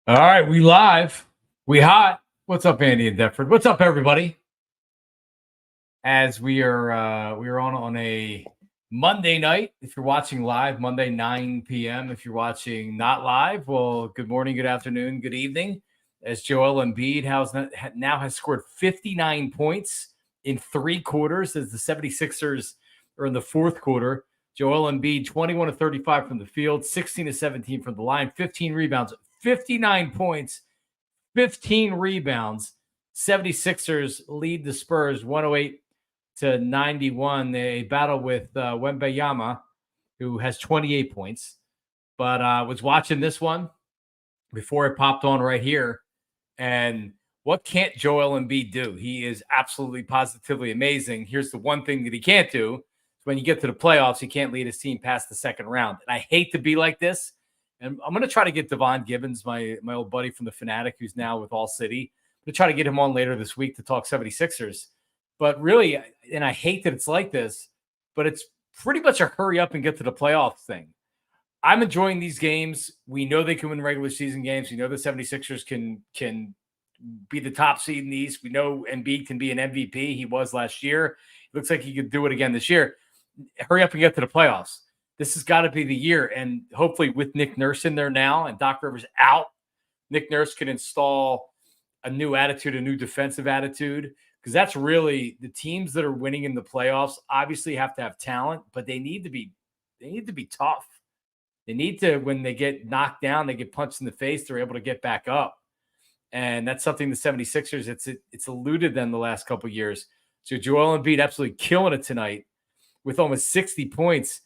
All right, we live. We hot. What's up, Andy and Deptford? What's up, everybody? As we are on a Monday night. If you're watching live, Monday 9 p.m. If you're watching not live, well, good morning, good afternoon, good evening. As Joel Embiid now has scored 59 points in 3 quarters as the 76ers are in the fourth quarter. Joel Embiid, 21 to 35 from the field, 16 to 17 from the line, 15 rebounds, 59 points, 15 rebounds. 76ers lead the Spurs 108 to 91. They battle with Wembayama, who has 28 points. But I was watching this one before it popped on right here. And what can't Joel Embiid do? He is absolutely positively amazing. Here's the one thing that he can't do. When you get to the playoffs, he can't lead his team past the second round. And I hate to be like this. And I'm going to try to get Devon Gibbons, my old buddy from the Fanatic, who's now with All City. I'm going to try to get him on later this week to talk 76ers. But really, and I hate that it's like this, but it's pretty much a hurry up and get to the playoffs thing. I'm enjoying these games. We know they can win regular season games. We know the 76ers can be the top seed in the East. We know Embiid can be an MVP. He was last year. It looks like he could do it again this year. Hurry up and get to the playoffs. This has got to be the year. And hopefully with Nick Nurse in there now and Doc Rivers out, Nick Nurse can install a new attitude, a new defensive attitude, because that's really the teams that are winning in the playoffs obviously have to have talent, but they need to be tough. They need to, when they get knocked down, they get punched in the face, they're able to get back up. And that's something the 76ers, it's eluded them the last couple of years. So Joel Embiid absolutely killing it tonight with almost 60 points.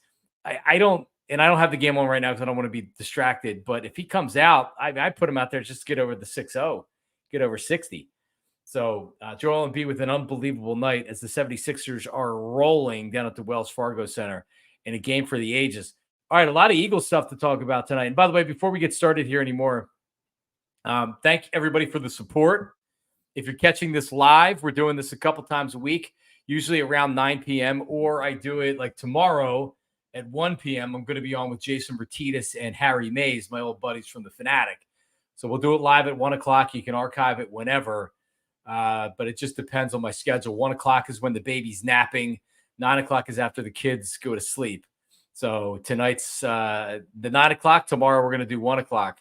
I don't have the game on right now because I don't want to be distracted. But if he comes out, I put him out there just to get over the 6-0, get over 60. So Joel Embiid with an unbelievable night as the 76ers are rolling down at the Wells Fargo Center in a game for the ages. All right, a lot of Eagles stuff to talk about tonight. And by the way, before we get started here anymore, thank everybody for the support. If you're catching this live, we're doing this a couple times a week, usually around 9 p.m. Or I do it like tomorrow at 1 p.m. I'm going to be on with Jason Bertitas and Harry Mays, my old buddies from the Fanatic. So we'll do it live at 1 o'clock. You can archive it whenever, but it just depends on my schedule. 1 o'clock is when the baby's napping. 9 o'clock is after the kids go to sleep. So tonight's the 9 o'clock. Tomorrow we're going to do 1 o'clock.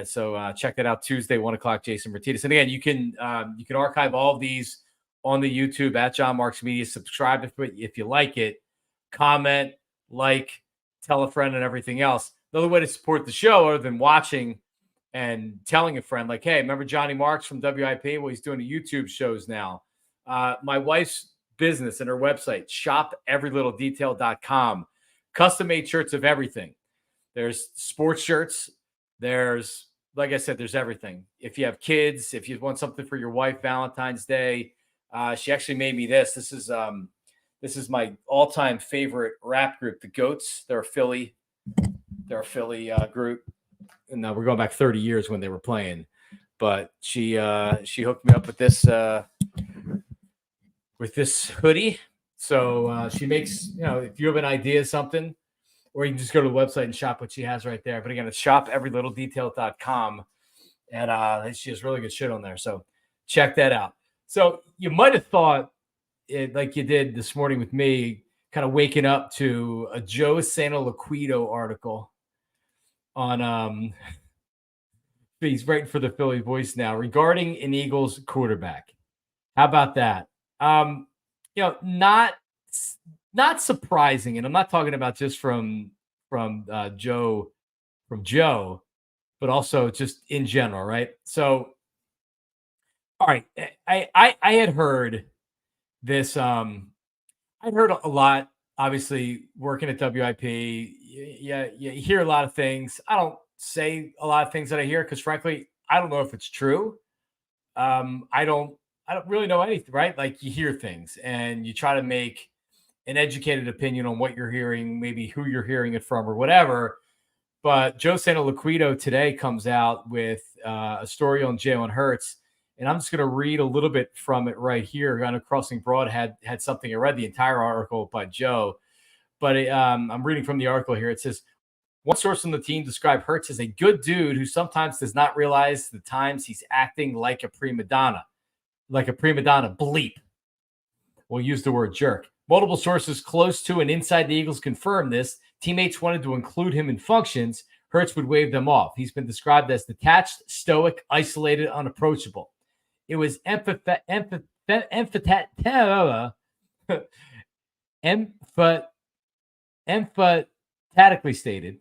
So check that out Tuesday, 1 o'clock, Jason Bertitas. And again, you can archive all of these on the YouTube at John Marks Media. Subscribe if you like it. Comment, like, tell a friend, and everything else. Another way to support the show, other than watching and telling a friend, like, hey, remember Johnny Marks from WIP? Well, he's doing a YouTube shows now. My wife's business and her website, shopeverylittledetail.com. Custom-made shirts of everything. There's sports shirts. There's, like I said, there's everything. If you have kids, if you want something for your wife, Valentine's Day, she actually made me this. This is my all-time favorite rap group, the Goats. They're a Philly group, and we're going back 30 years when they were playing. But she hooked me up with this hoodie. So she makes, if you have an idea of something, or you can just go to the website and shop what she has right there. But again, it's shopeverylittledetail.com, and she has really good shit on there. So check that out. So you might have thought, like you did this morning with me, kind of waking up to a Joe Santoliquito article on he's writing for the Philly Voice now regarding an Eagles quarterback. How about that? Not surprising, and I'm not talking about just from Joe, but also just in general, right? So, all right, I had heard this. I'd heard a lot, obviously, working at WIP. Yeah, you hear a lot of things. I don't say a lot of things that I hear because, frankly, I don't know if it's true. I don't really know anything, right? Like, you hear things and you try to make an educated opinion on what you're hearing, maybe who you're hearing it from or whatever. But Joe Santoliquito today comes out with a story on Jalen Hurts. And I'm just going to read a little bit from it right here. I know Crossing Broad had something. I read the entire article by Joe, but I'm reading from the article here. It says, One source on the team described Hurts as a good dude who sometimes does not realize the times he's acting like a prima donna. Like a prima donna. Bleep. We'll use the word jerk. Multiple sources close to and inside the Eagles confirmed this. Teammates wanted to include him in functions. Hurts would wave them off. He's been described as detached, stoic, isolated, unapproachable. It was emphatically stated.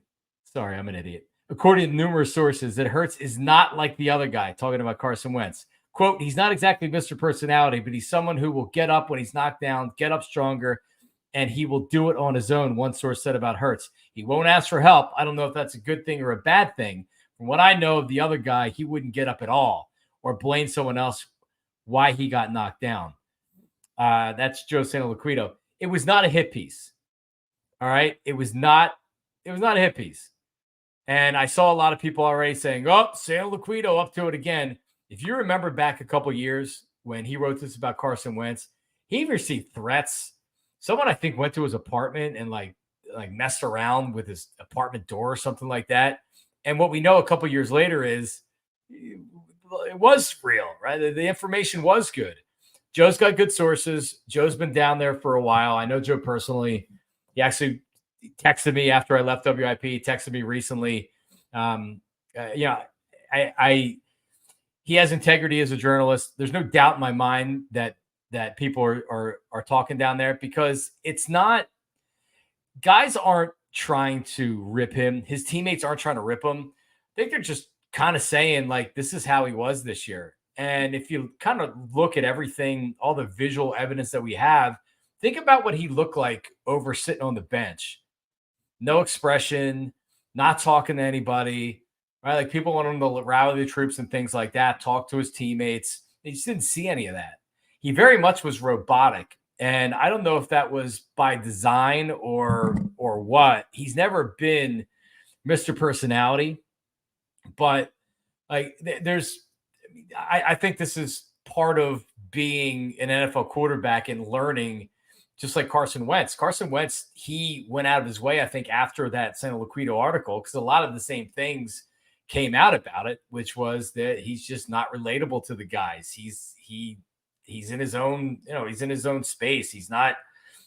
Sorry, I'm an idiot. According to numerous sources, that Hurts is not like the other guy, talking about Carson Wentz. Quote, he's not exactly Mr. Personality, but he's someone who will get up when he's knocked down, get up stronger, and he will do it on his own, one source said about Hurts. He won't ask for help. I don't know if that's a good thing or a bad thing. From what I know of the other guy, he wouldn't get up at all or blame someone else why he got knocked down. That's Joe Santoliquito. It was not a hit piece. All right? It was not a hit piece. And I saw a lot of people already saying, oh, Santoliquito up to it again. If you remember back a couple years when he wrote this about Carson Wentz, he received threats. Someone, I think, went to his apartment and like messed around with his apartment door or something like that. And what we know a couple years later is it was real, right? The information was good. Joe's got good sources. Joe's been down there for a while. I know Joe personally. He actually texted me after I left WIP, texted me recently. He has integrity as a journalist. There's no doubt in my mind that people are talking down there, because it's not, guys aren't trying to rip him. His teammates aren't trying to rip him. I think they're just kind of saying, like, this is how he was this year. And if you kind of look at everything, all the visual evidence that we have, think about what he looked like over sitting on the bench. No expression, not talking to anybody, right? Like, people want him to rally the troops and things like that, talk to his teammates. He just didn't see any of that. He very much was robotic. And I don't know if that was by design or what. He's never been Mr. Personality, but like I think this is part of being an NFL quarterback and learning, just like Carson Wentz. Carson Wentz, he went out of his way, I think, after that Santoliquito article, because a lot of the same things came out about it, which was that he's just not relatable to the guys. He's in his own, he's in his own space. He's not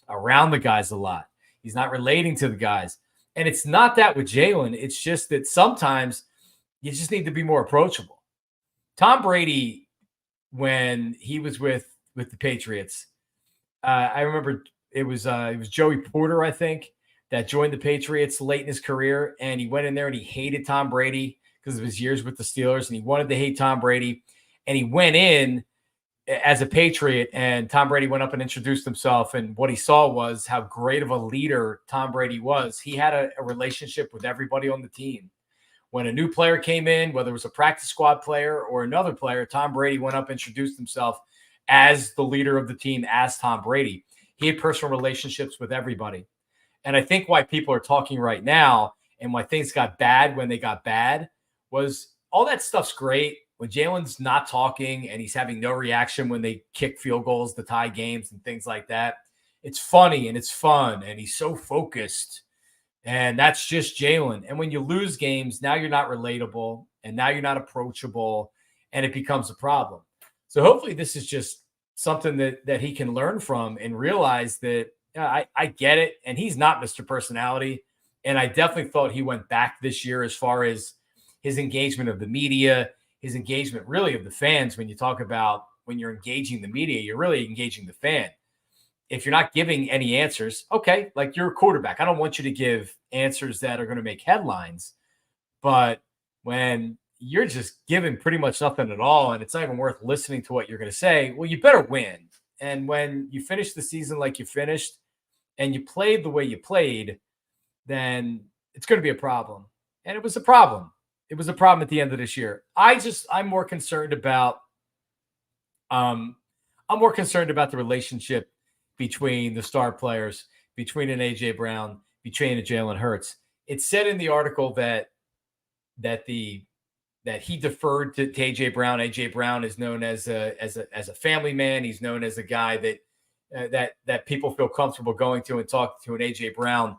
around the guys a lot. He's not relating to the guys. And it's not that with Jalen. It's just that sometimes you just need to be more approachable. Tom Brady, when he was with the Patriots, I remember it was Joey Porter, I think, that joined the Patriots late in his career, and he went in there and he hated Tom Brady because of his years with the Steelers, and he wanted to hate Tom Brady, and he went in as a Patriot, and Tom Brady went up and introduced himself, and what he saw was how great of a leader Tom Brady was. He had a relationship with everybody on the team. When a new player came in, whether it was a practice squad player or another player, Tom Brady went up and introduced himself as the leader of the team, as Tom Brady. He had personal relationships with everybody. And I think why people are talking right now and why things got bad when they got bad was all that stuff's great. When Jalen's not talking and he's having no reaction when they kick field goals to tie games and things like that, it's funny and it's fun and he's so focused. And that's just Jalen. And when you lose games, now you're not relatable and now you're not approachable, and it becomes a problem. So hopefully this is just something that he can learn from and realize that I get it. And he's not Mr. Personality. And I definitely thought he went back this year as far as his engagement of the media, his engagement really of the fans. When you talk about when you're engaging the media, you're really engaging the fan. If you're not giving any answers, okay, like, you're a quarterback. I don't want you to give answers that are going to make headlines. But when you're just giving pretty much nothing at all, and it's not even worth listening to what you're going to say, well, you better win. And when you finish the season like you finished and you played the way you played, then it's going to be a problem. And it was a problem. It was a problem at the end of this year. I'm more concerned about the relationship between the star players, between an AJ Brown, between a Jalen Hurts. It said in the article that he deferred to AJ Brown. AJ Brown is known as a family man. He's known as a guy that people feel comfortable going to and talking to an AJ Brown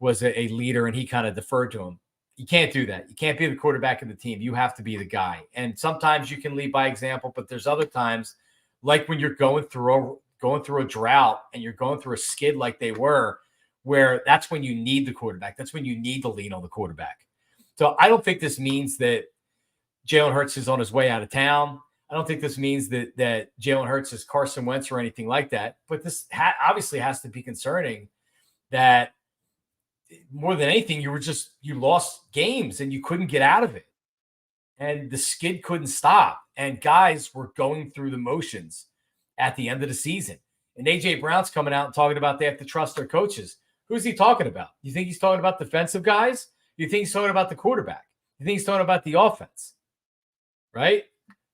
was a leader and he kind of deferred to him. You can't do that. You can't be the quarterback of the team. You have to be the guy. And sometimes you can lead by example, but there's other times, like when you're going through a drought and you're going through a skid like they were, where that's when you need the quarterback. That's when you need to lean on the quarterback. So I don't think this means that Jalen Hurts is on his way out of town. I don't think this means that Jalen Hurts is Carson Wentz or anything like that. But this obviously has to be concerning that more than anything, you lost games and you couldn't get out of it. And the skid couldn't stop. And guys were going through the motions at the end of the season. And A.J. Brown's coming out and talking about they have to trust their coaches. Who's he talking about? You think he's talking about defensive guys? You think he's talking about the quarterback? You think he's talking about the offense? Right?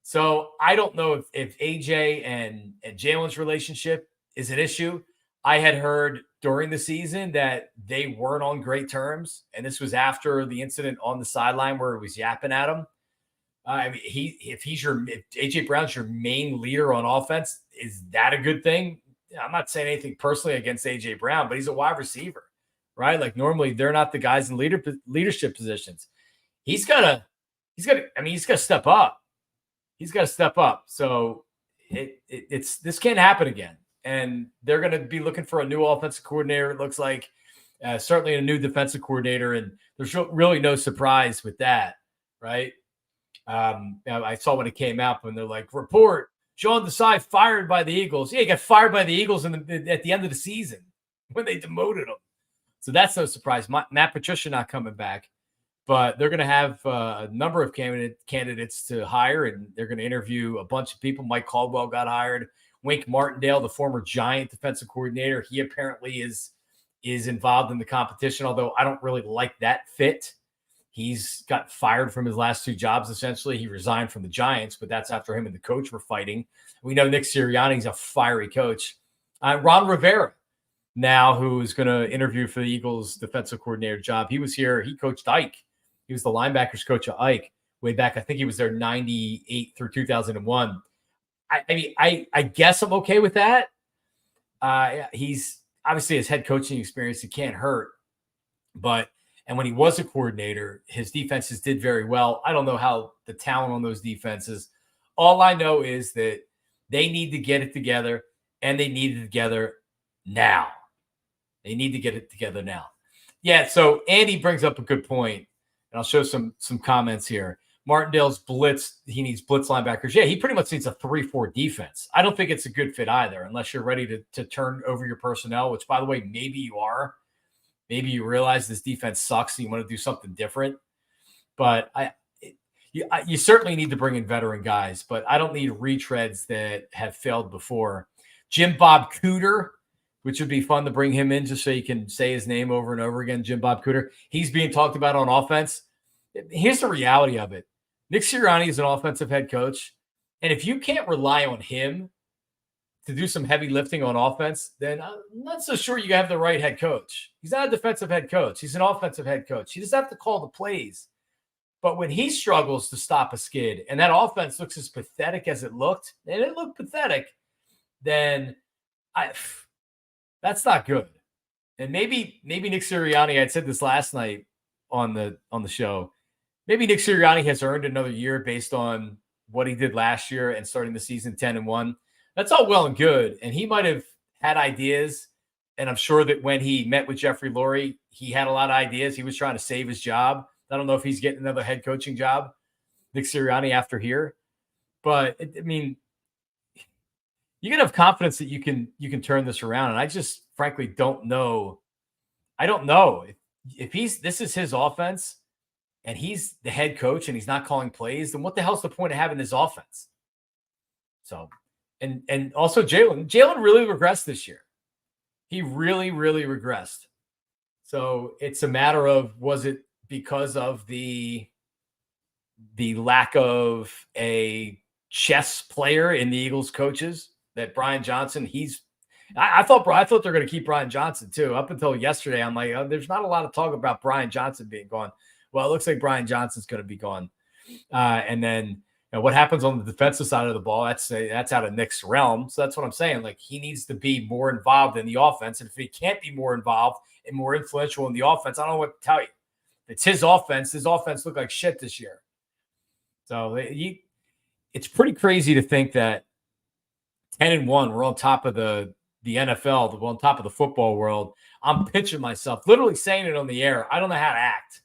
So I don't know if AJ and Jalen's relationship is an issue. I had heard during the season that they weren't on great terms. And this was after the incident on the sideline where he was yapping at him. I mean, if AJ Brown's your main leader on offense, is that a good thing? I'm not saying anything personally against AJ Brown, but he's a wide receiver, right? Like normally they're not the guys in leadership positions. He's got to step up. He's got to step up. So this can't happen again. And they're going to be looking for a new offensive coordinator. It looks like certainly a new defensive coordinator. And there's really no surprise with that, right? I saw when it came out when they're like, report, Sean Desai fired by the Eagles. Yeah, he got fired by the Eagles at the end of the season when they demoted him. So that's no surprise. Matt Patricia not coming back. But they're going to have a number of candidates to hire, and they're going to interview a bunch of people. Mike Caldwell got hired. Wink Martindale, the former Giant defensive coordinator, he apparently is involved in the competition, although I don't really like that fit. He's got fired from his last two jobs, essentially. He resigned from the Giants, but that's after him and the coach were fighting. We know Nick Sirianni's a fiery coach. Ron Rivera, now, who is going to interview for the Eagles defensive coordinator job. He was here. He coached Ike. He was the linebackers coach of Ike way back. I think he was there 98 through 2001. I guess I'm okay with that. He's obviously his head coaching experience. It can't hurt. And when he was a coordinator, his defenses did very well. I don't know how the talent on those defenses. All I know is that they need to get it together, and they need it together now. They need to get it together now. Yeah, so Andy brings up a good point. And I'll show some comments here. Martindale's blitz. He needs blitz linebackers. Yeah, he pretty much needs a 3-4 defense. I don't think it's a good fit either, unless you're ready to turn over your personnel, which, by the way, maybe you are. Maybe you realize this defense sucks and you want to do something different. But you certainly need to bring in veteran guys, but I don't need retreads that have failed before. Jim Bob Cooter, which would be fun to bring him in just so you can say his name over and over again, Jim Bob Cooter. He's being talked about on offense. Here's the reality of it. Nick Sirianni is an offensive head coach, and if you can't rely on him to do some heavy lifting on offense, then I'm not so sure you have the right head coach. He's not a defensive head coach. He's an offensive head coach. He doesn't have to call the plays. But when he struggles to stop a skid, and that offense looks as pathetic as it looked, and it looked pathetic, then that's not good. And maybe Nick Sirianni, I said this last night on the show, maybe Nick Sirianni has earned another year based on what he did last year and starting the season 10-1. That's all well and good. And he might have had ideas. And I'm sure that when he met with Jeffrey Lurie, he had a lot of ideas. He was trying to save his job. I don't know if he's getting another head coaching job, Nick Sirianni, after here. But, I mean, you can have confidence that you can turn this around. And I just frankly don't know. I don't know if this is his offense and he's the head coach and he's not calling plays, then what the hell's the point of having his offense? So, and also Jalen really regressed this year. He really, really regressed. So it's a matter of, was it because of the lack of a chess player in the Eagles coaches that Brian Johnson, I thought they're going to keep Brian Johnson too. Up until yesterday, I'm like, oh, there's not a lot of talk about Brian Johnson being gone. Well, it looks like Brian Johnson's going to be gone. And then And what happens on the defensive side of the ball, that's out of Nick's realm. So that's what I'm saying. Like, he needs to be more involved in the offense. And if he can't be more involved and more influential in the offense, I don't know what to tell you. It's his offense. His offense looked like shit this year. So it's pretty crazy to think that 10-1, we're on top of the NFL, we're on top of the football world. I'm pinching myself, literally saying it on the air. I don't know how to act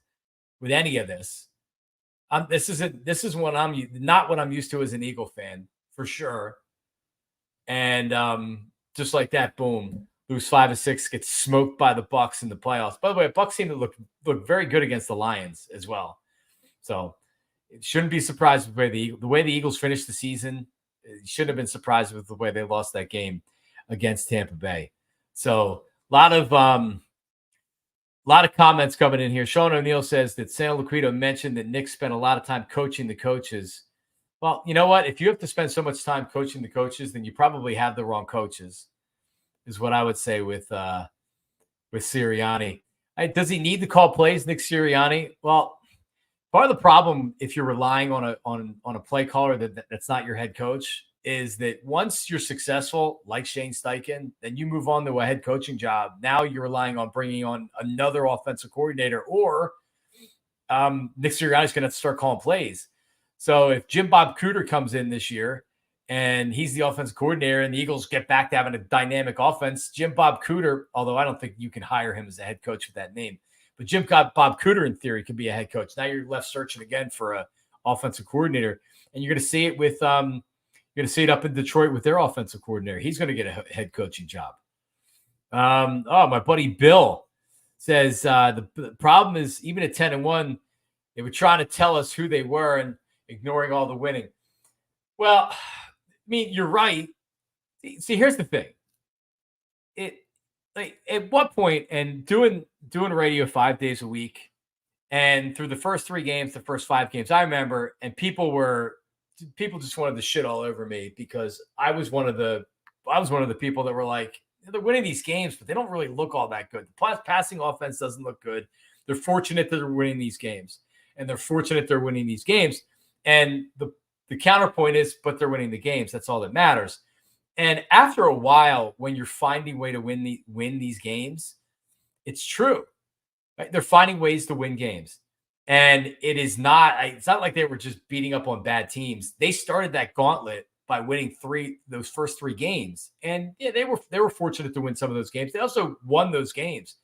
with any of this. This is what I'm not what I'm used to as an Eagle fan, for sure. And just like that, boom, lose 5 of 6, get smoked by the Bucks in the playoffs. By the way, Bucks seem to look very good against the Lions as well. So it shouldn't be surprised with the way the Eagles finished the season. You shouldn't have been surprised with the way they lost that game against Tampa Bay. So a lot of comments coming in here. Sean O'Neill says that San Luquito mentioned that Nick spent a lot of time coaching the coaches. Well, you know what? If you have to spend so much time coaching the coaches, then you probably have the wrong coaches, is what I would say with Sirianni. Does he need to call plays, Nick Sirianni? Well, part of the problem, if you're relying on a play caller that's not your head coach, is that once you're successful, like Shane Steichen, then you move on to a head coaching job. Now you're relying on bringing on another offensive coordinator, or Nick Sirianni's going to have to start calling plays. So if Jim Bob Cooter comes in this year and he's the offensive coordinator and the Eagles get back to having a dynamic offense, Jim Bob Cooter, although I don't think you can hire him as a head coach with that name, but Jim Bob Cooter, in theory, could be a head coach. Now you're left searching again for an offensive coordinator, and you're going to see it with you're going to see it up in Detroit with their offensive coordinator. He's going to get a head coaching job. My buddy Bill says the problem is, even at 10-1, they were trying to tell us who they were and ignoring all the winning. Well, I mean, you're right. See, here's the thing. At what point, and doing radio 5 days a week, and through the first 3 games, the first 5 games, I remember, and people just wanted to shit all over me because I was one of the people that were like, they're winning these games, but they don't really look all that good. The passing offense doesn't look good. They're fortunate that they're winning these games, and they're fortunate they're winning these games. And the counterpoint is, but they're winning the games. That's all that matters. And after a while, when you're finding a way to win these games, it's true. Right? They're finding ways to win games. And it's not like they were just beating up on bad teams. They started that gauntlet by winning those first 3 games. And yeah, they were fortunate to win some of those games. They also won those games.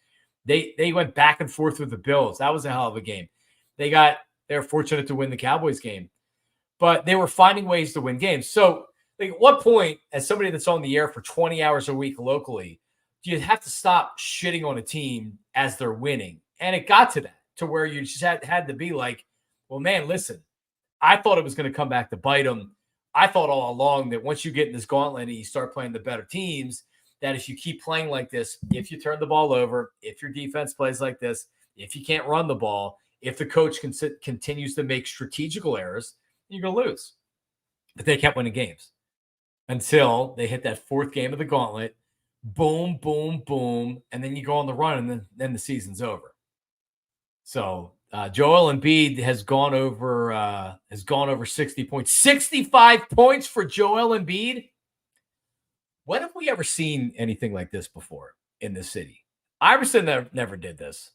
They went back and forth with the Bills. That was a hell of a game. They were fortunate to win the Cowboys game. But they were finding ways to win games. So like, at what point, as somebody that's on the air for 20 hours a week locally, do you have to stop shitting on a team as they're winning? And it got to that, to where you just had to be like, well, man, listen, I thought it was going to come back to bite them. I thought all along that once you get in this gauntlet and you start playing the better teams, that if you keep playing like this, if you turn the ball over, if your defense plays like this, if you can't run the ball, if the coach continues to make strategical errors, you're going to lose. But they kept winning games until they hit that 4th game of the gauntlet. Boom, boom, boom. And then you go on the run, and then the season's over. So Joel Embiid has gone over 60 points. 65 points for Joel Embiid. When have we ever seen anything like this before in this city? Iverson never did this.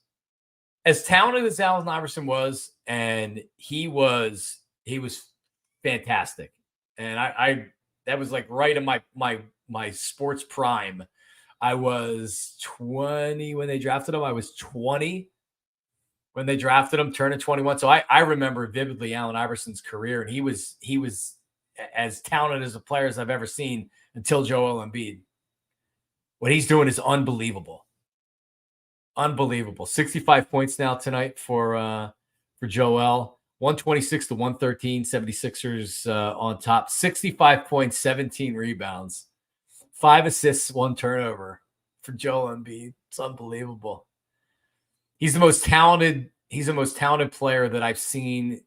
As talented as Allen Iverson was, and he was fantastic. And I that was like right in my sports prime. I was 20 when they drafted him. I was 20 when they drafted him, turning 21. So I remember vividly Allen Iverson's career, and he was as talented as a player as I've ever seen until Joel Embiid. What he's doing is unbelievable. Unbelievable. 65 points now tonight for Joel. 126 to 113. 76ers on top. 65 points, 17 rebounds. 5 assists, 1 turnover for Joel Embiid. It's unbelievable. He's the most talented player that I've seen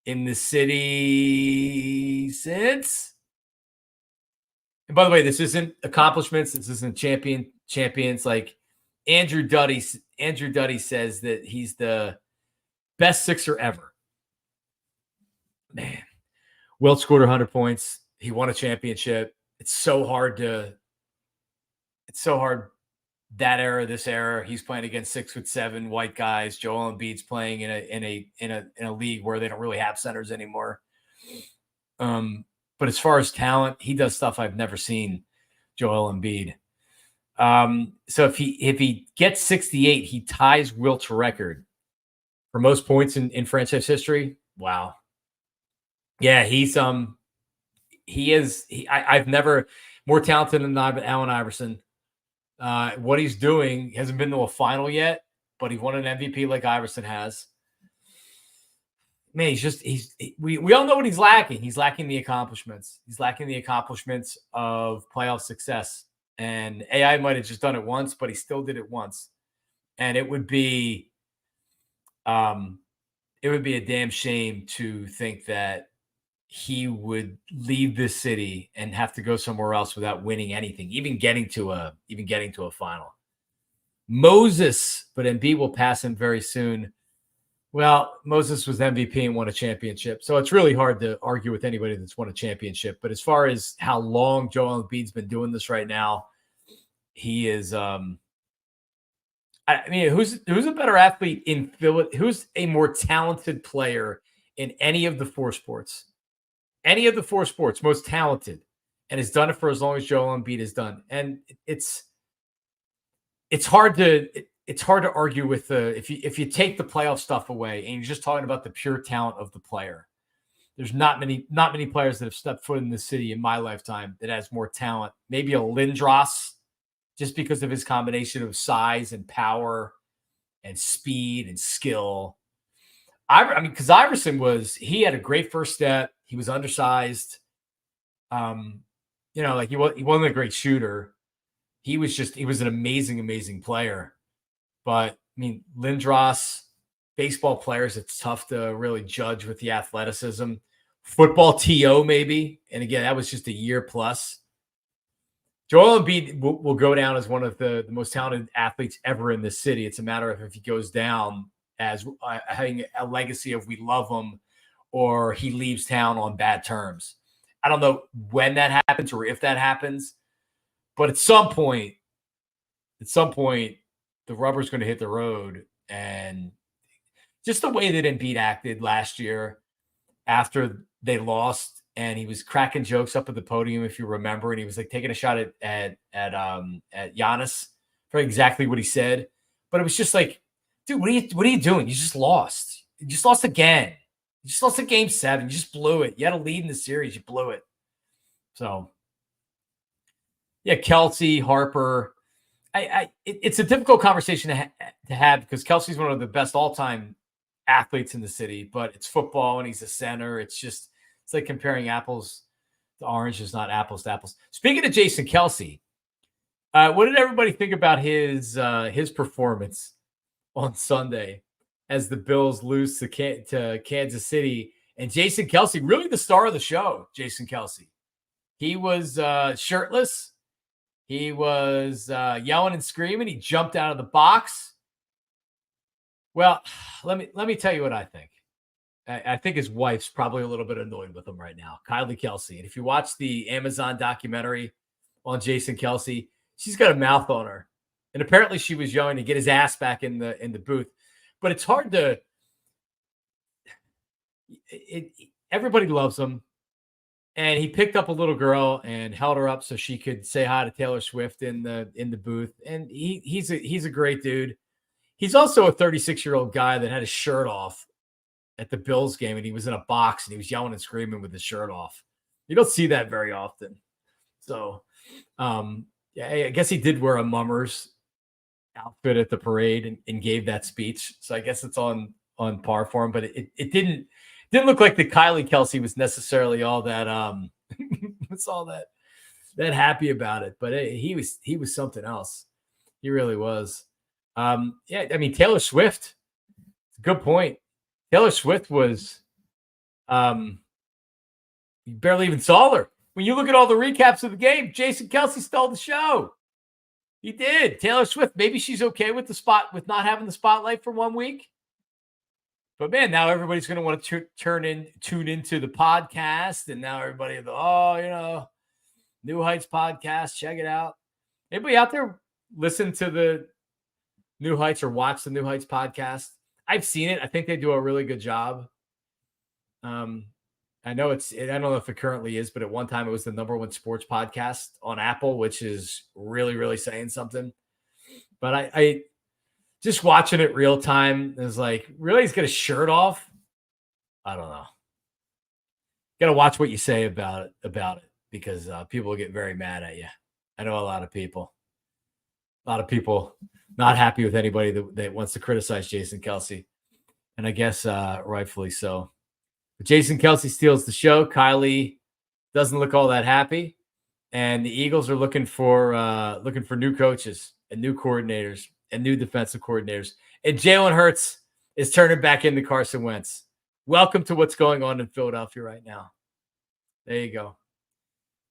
in the city since. And by the way, this isn't accomplishments. This isn't champions. Like Andrew Duddy says that he's the best Sixer ever. Man, Wilt scored 100 points. He won a championship. It's so hard. That era, this era. He's playing against 6'7" white guys. Joel Embiid's playing in a league where they don't really have centers anymore. But as far as talent, he does stuff I've never seen. Joel Embiid. So if he gets 68, he ties Wilt's record for most points in franchise history. Wow. Yeah, I've never more talented than Allen Iverson. What he's doing, he hasn't been to a final yet, but he won an MVP like Iverson has. Man, we all know what he's lacking. He's lacking the accomplishments. He's lacking the accomplishments of playoff success. And AI might have just done it once, but he still did it once. And it would be a damn shame to think that he would leave this city and have to go somewhere else without winning anything, even getting to a final. Moses, but Embiid will pass him very soon. Well, Moses was MVP and won a championship, so it's really hard to argue with anybody that's won a championship. But as far as how long Joel Embiid's been doing this right now, he is. I mean, who's a better athlete in Philly? Who's a more talented player in any of the four sports? Any of the four sports, most talented, and has done it for as long as Joel Embiid has done. And it's hard to argue with if you take the playoff stuff away and you're just talking about the pure talent of the player. There's not many players that have stepped foot in the city in my lifetime that has more talent. Maybe a Lindros, just because of his combination of size and power and speed and skill. I mean, because Iverson he had a great first step. He was undersized. Like he wasn't a great shooter. He was an amazing, amazing player. But I mean, Lindros, baseball players, it's tough to really judge with the athleticism. Football TO maybe. And again, that was just a year plus. Joel Embiid will go down as one of the most talented athletes ever in this city. It's a matter of if he goes down as having a legacy of we love him or he leaves town on bad terms. I don't know when that happens or if that happens, but at some point, the rubber's going to hit the road. And just the way that Embiid acted last year after they lost, and he was cracking jokes up at the podium, if you remember, and he was like taking a shot at Giannis for exactly what he said. But it was just like, dude, what are you doing? You just lost. You just lost again. You just lost a game 7. You just blew it. You had a lead in the series. You blew it. So, yeah, Kelce, Harper. It's a difficult conversation to have because Kelce's one of the best all-time athletes in the city, but it's football and he's a center. It's like comparing apples to oranges, not apples to apples. Speaking of Jason Kelce, what did everybody think about his performance on Sunday as the Bills lose to Kansas City? And Jason Kelce, really the star of the show, Jason Kelce. He was shirtless. He was yelling and screaming. He jumped out of the box. Well, let me tell you what I think. I think his wife's probably a little bit annoyed with him right now, Kylie Kelce. And if you watch the Amazon documentary on Jason Kelce, she's got a mouth on her. And apparently she was yelling to get his ass back in the booth. But it's hard to everybody loves him. And he picked up a little girl and held her up so she could say hi to Taylor Swift in the booth. And he's a great dude. He's also a 36-year-old guy that had his shirt off at the Bills game, and he was in a box and he was yelling and screaming with his shirt off. You don't see that very often. So, yeah, I guess he did wear a Mummers outfit at the parade and gave that speech. So I guess it's on par for him, but it didn't look like the Kylie Kelce was necessarily all that was all that happy about it. But he was something else. He really was. Yeah, I mean Taylor Swift. Good point. Taylor Swift was you barely even saw her. When you look at all the recaps of the game, Jason Kelce stole the show. He did. Taylor Swift, maybe she's okay with not having the spotlight for 1 week. But man, now everybody's going to want to tune into the podcast, and now everybody, New Heights podcast, check it out. Anybody out there listen to the New Heights or watch the New Heights podcast? I've seen it. I think they do a really good job. I know I don't know if it currently is, but at one time it was the number 1 sports podcast on Apple, which is really, really saying something. But I just watching it real time is like, really, he's got a shirt off. I don't know. Got to watch what you say about it because people will get very mad at you. I know a lot of people not happy with anybody that wants to criticize Jason Kelce, and I guess rightfully so. But Jason Kelce steals the show. Kylie doesn't look all that happy, and the Eagles are looking for new coaches and new coordinators and new defensive coordinators. And Jalen Hurts is turning back into Carson Wentz. Welcome to what's going on in Philadelphia right now. There you go.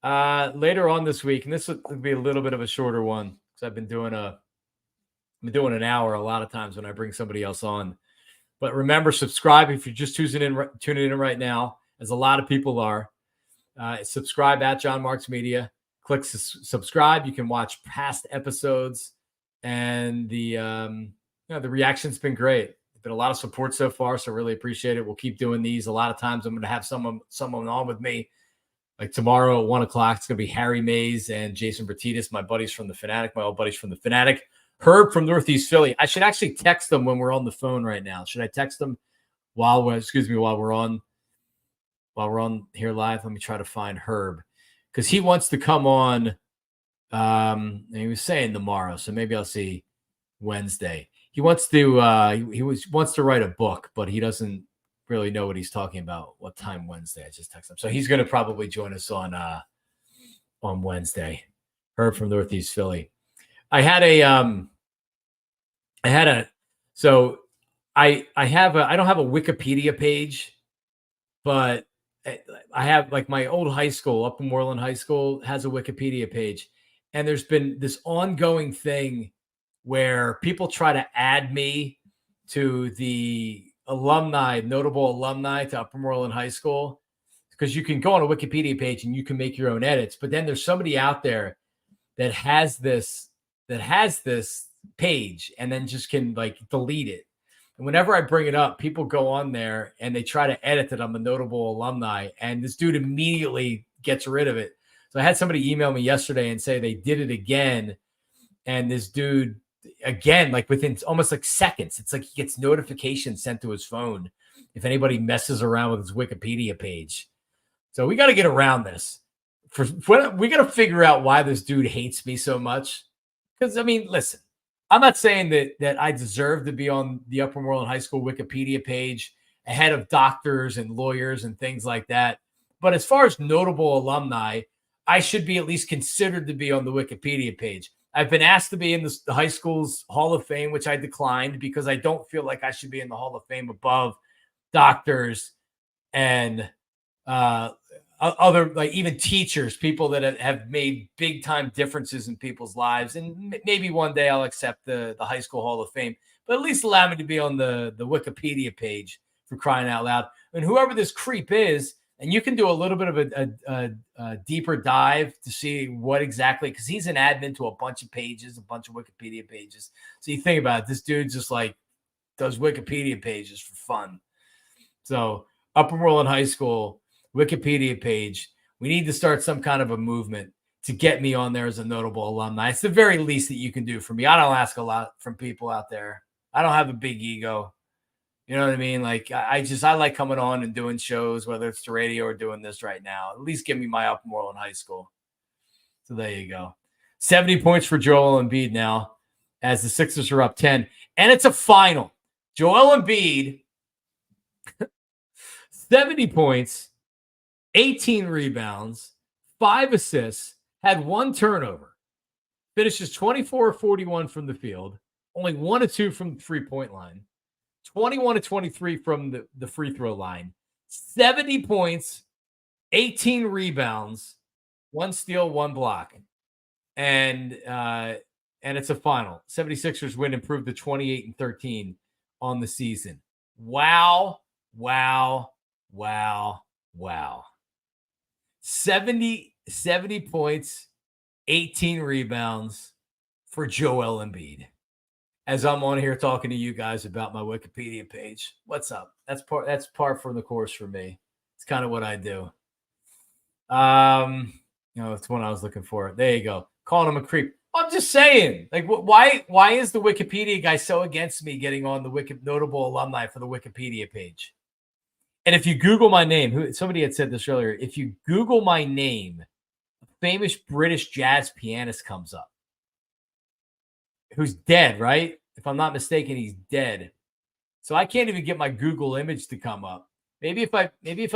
Later on this week, and this will be a little bit of a shorter one because I've been doing an hour a lot of times when I bring somebody else on. But remember, subscribe if you're just tuning in right now, as a lot of people are. Subscribe at John Marks Media. Click subscribe. You can watch past episodes, and the reaction's been great. There's been a lot of support so far, so really appreciate it. We'll keep doing these. A lot of times I'm going to have someone on with me. Like tomorrow at 1:00, it's going to be Harry Mays and Jason Bertitas, my old buddies from the Fanatic. Herb from Northeast Philly. I should actually text them when we're on the phone right now. Should I text them while we're on here live? Let me try to find Herb because he wants to come on. And he was saying tomorrow, so maybe I'll see Wednesday. He wants to wants to write a book, but he doesn't really know what he's talking about. What time Wednesday? I just texted him, so he's going to probably join us on Wednesday. Herb from Northeast Philly. I don't have a Wikipedia page, but I have, like, my old high school, Upper Moreland High School, has a Wikipedia page. And there's been this ongoing thing where people try to add me to the notable alumni to Upper Moreland High School, because you can go on a Wikipedia page and you can make your own edits. But then there's somebody out there that has this page and then just can, like, delete it. And whenever I bring it up, people go on there and they try to edit that I'm a notable alumni, and this dude immediately gets rid of it. So I had somebody email me yesterday and say they did it again, and this dude, again, like within almost like seconds, it's like he gets notifications sent to his phone if anybody messes around with his Wikipedia page. So we got to get around this. We got to figure out why this dude hates me so much. Because, I mean, listen, I'm not saying that I deserve to be on the Upper Moreland High School Wikipedia page ahead of doctors and lawyers and things like that. But as far as notable alumni, I should be at least considered to be on the Wikipedia page. I've been asked to be in the high school's Hall of Fame, which I declined because I don't feel like I should be in the Hall of Fame above doctors and other, like, even teachers, people that have made big time differences in people's lives. And maybe one day I'll accept the High School Hall of Fame, but at least allow me to be on the Wikipedia page, for crying out loud. And whoever this creep is, and you can do a little bit of a deeper dive to see what exactly, because he's an admin to a bunch of pages, a bunch of Wikipedia pages. So you think about it, this dude just like does Wikipedia pages for fun. So Upper Moreland High School Wikipedia page, we need to start some kind of a movement to get me on there as a notable alumni. It's the very least that you can do for me. I don't ask a lot from people out there. I don't have a big ego. You know what I mean? Like, I like coming on and doing shows, whether it's the radio or doing this right now. At least give me my Upper Moreland High School. So there you go. 70 points for Joel Embiid now, as the Sixers are up 10. And it's a final. Joel Embiid, 70 points, 18 rebounds, 5 assists, had 1 turnover, finishes 24-41 from the field, only 1 of 2 from the 3-point line, 21 of 23 from the free throw line, 70 points, 18 rebounds, 1 steal, 1 block. And it's a final. 76ers win, improved to 28-13 on the season. Wow. 70 points, 18 rebounds for Joel Embiid. As I'm on here talking to you guys about my Wikipedia page. What's up? That's par for the course for me. It's kind of what I do. It's one I was looking for. There you go. Calling him a creep. I'm just saying, like, why is the Wikipedia guy so against me getting on the notable alumni for the Wikipedia page? And if you Google my name, somebody had said this earlier, if you Google my name, a famous British jazz pianist comes up who's dead, right? If I'm not mistaken, he's dead. So I can't even get my Google image to come up. Maybe if I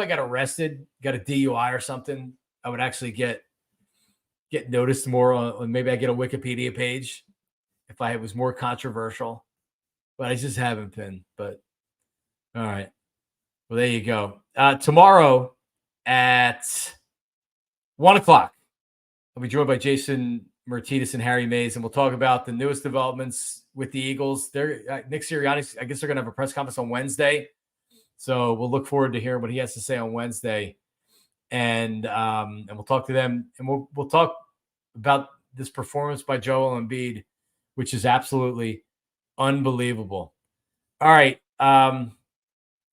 got arrested, got a DUI or something, I would actually get noticed more on maybe I get a Wikipedia page if I was more controversial. But I just haven't been. But all right. Well, there you go. Tomorrow at 1:00, I'll be joined by Jason Martinez and Harry Mays, and we'll talk about the newest developments with the Eagles. Nick Sirianni, I guess they're going to have a press conference on Wednesday. So we'll look forward to hearing what he has to say on Wednesday. And we'll talk to them, and we'll talk about this performance by Joel Embiid, which is absolutely unbelievable. All right.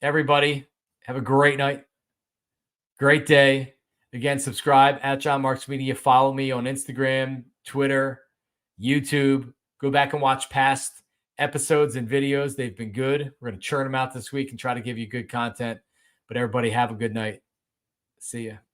Everybody, have a great night. Great day. Again, subscribe at John Marks Media. Follow me on Instagram, Twitter, YouTube. Go back and watch past episodes and videos. They've been good. We're going to churn them out this week and try to give you good content. But everybody, have a good night. See ya.